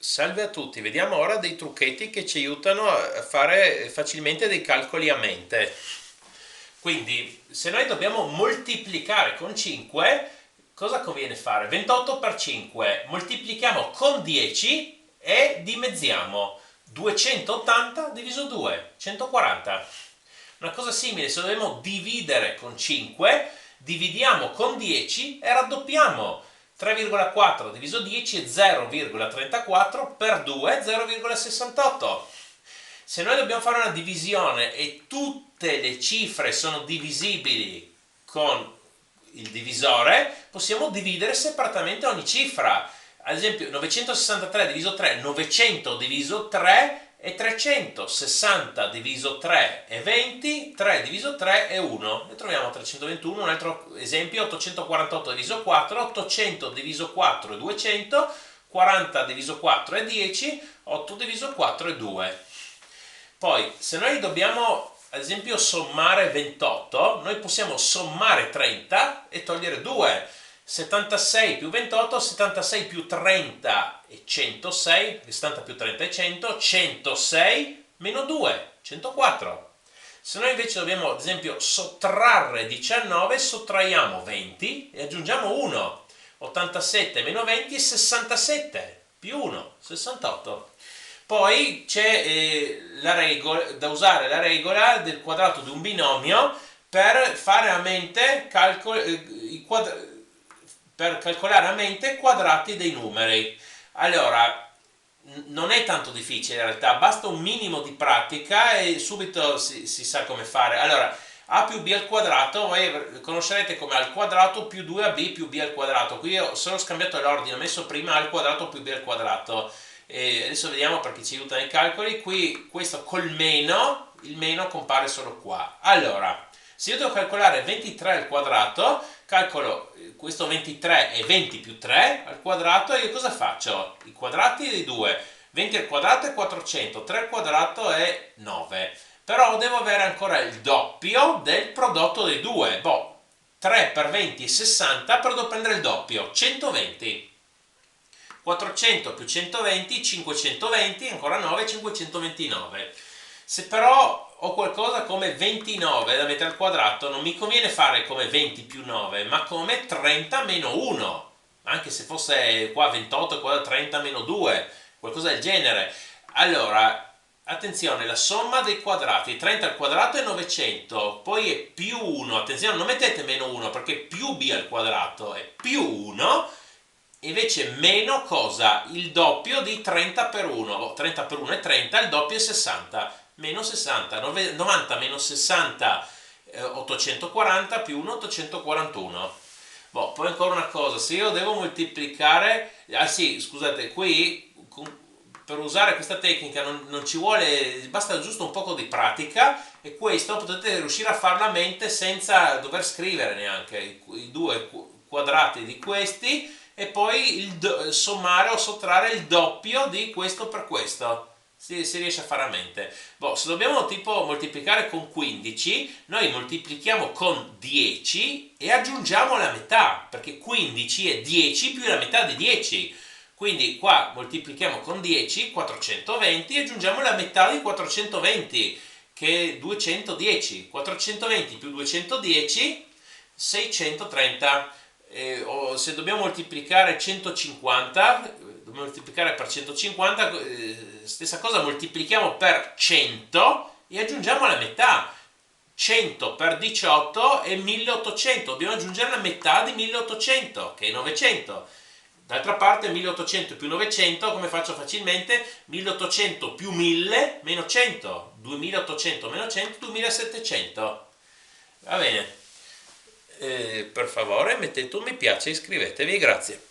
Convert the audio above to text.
Salve a tutti, vediamo ora dei trucchetti che ci aiutano a fare facilmente dei calcoli a mente. Quindi, se noi dobbiamo moltiplicare con 5, cosa conviene fare? 28 per 5, moltiplichiamo con 10 e dimezziamo. 280 diviso 2, 140. Una cosa simile, se dobbiamo dividere con 5, dividiamo con 10 e raddoppiamo. 3,4 diviso 10 è 0,34 per 2 0,68. Se noi dobbiamo fare una divisione e tutte le cifre sono divisibili con il divisore, possiamo dividere separatamente ogni cifra. Ad esempio 963 diviso 3, 900 diviso 3 è 300, 60 diviso 3 è 20, 3 diviso 3 è 1. E troviamo 321, un altro esempio, 848 diviso 4, 800 diviso 4 è 200, 40 diviso 4 è 10, 8 diviso 4 è 2. Poi, se noi dobbiamo, ad esempio, sommare 28, noi possiamo sommare 30 e togliere 2. 76 più 28, 76 più 30 è 106, 70 più 30 è 100, 106 meno 2, 104. Se noi invece dobbiamo, ad esempio, sottrarre 19, sottraiamo 20 e aggiungiamo 1. 87 meno 20 è 67, più 1, 68. Poi c'è da usare la regola del quadrato di un binomio per fare a mente per calcolare a mente i quadrati dei numeri. Allora, non è tanto difficile in realtà, basta un minimo di pratica e subito si sa come fare. Allora, a più b al quadrato, voi conoscerete come a al quadrato più 2ab più b al quadrato. Qui ho solo scambiato l'ordine, ho messo prima a al quadrato più b al quadrato. E adesso vediamo perché ci aiuta nei calcoli. Qui questo col meno, il meno compare solo qua. Allora, se io devo calcolare 23 al quadrato, calcolo questo 23 è 20 più 3 al quadrato e io cosa faccio? I quadrati dei due. 20 al quadrato è 400, 3 al quadrato è 9. Però devo avere ancora il doppio del prodotto dei due. Boh, 3 per 20 è 60, però devo prendere il doppio, 120. 400 più 120, 520, ancora 9, 529. Se però ho qualcosa come 29 da mettere al quadrato, non mi conviene fare come 20 più 9, ma come 30 meno 1. Anche se fosse qua 28 e qua 30 meno 2, qualcosa del genere. Allora, attenzione, la somma dei quadrati, 30 al quadrato è 900, poi è più 1, attenzione, non mettete meno 1 perché più b al quadrato è più 1, invece meno cosa? Il doppio di 30 per 1, 30 per 1 è 30, il doppio è 60, meno 60, 90 meno 60, 840 più 1, 841. Boh, poi ancora una cosa, se io devo moltiplicare, ah sì, scusate, qui per usare questa tecnica non ci vuole, basta giusto un poco di pratica e questo potete riuscire a farlo a mente senza dover scrivere neanche i due quadrati di questi e poi sommare o sottrarre il doppio di questo per questo. Si riesce a fare a mente. Boh, se dobbiamo tipo moltiplicare con 15, noi moltiplichiamo con 10 e aggiungiamo la metà, perché 15 è 10 più la metà di 10. Quindi qua moltiplichiamo con 10, 420 e aggiungiamo la metà di 420, che è 210. 420 più 210, 630. O se dobbiamo moltiplicare 150, dobbiamo moltiplicare per 150, stessa cosa, moltiplichiamo per 100 e aggiungiamo la metà. 100 per 18 è 1800, dobbiamo aggiungere la metà di 1800 che è 900. D'altra parte 1800 più 900 come faccio facilmente? 1800 più 1000 meno 100, 2800 meno 100, 2700. Va bene. Per favore mettete un mi piace e iscrivetevi, grazie.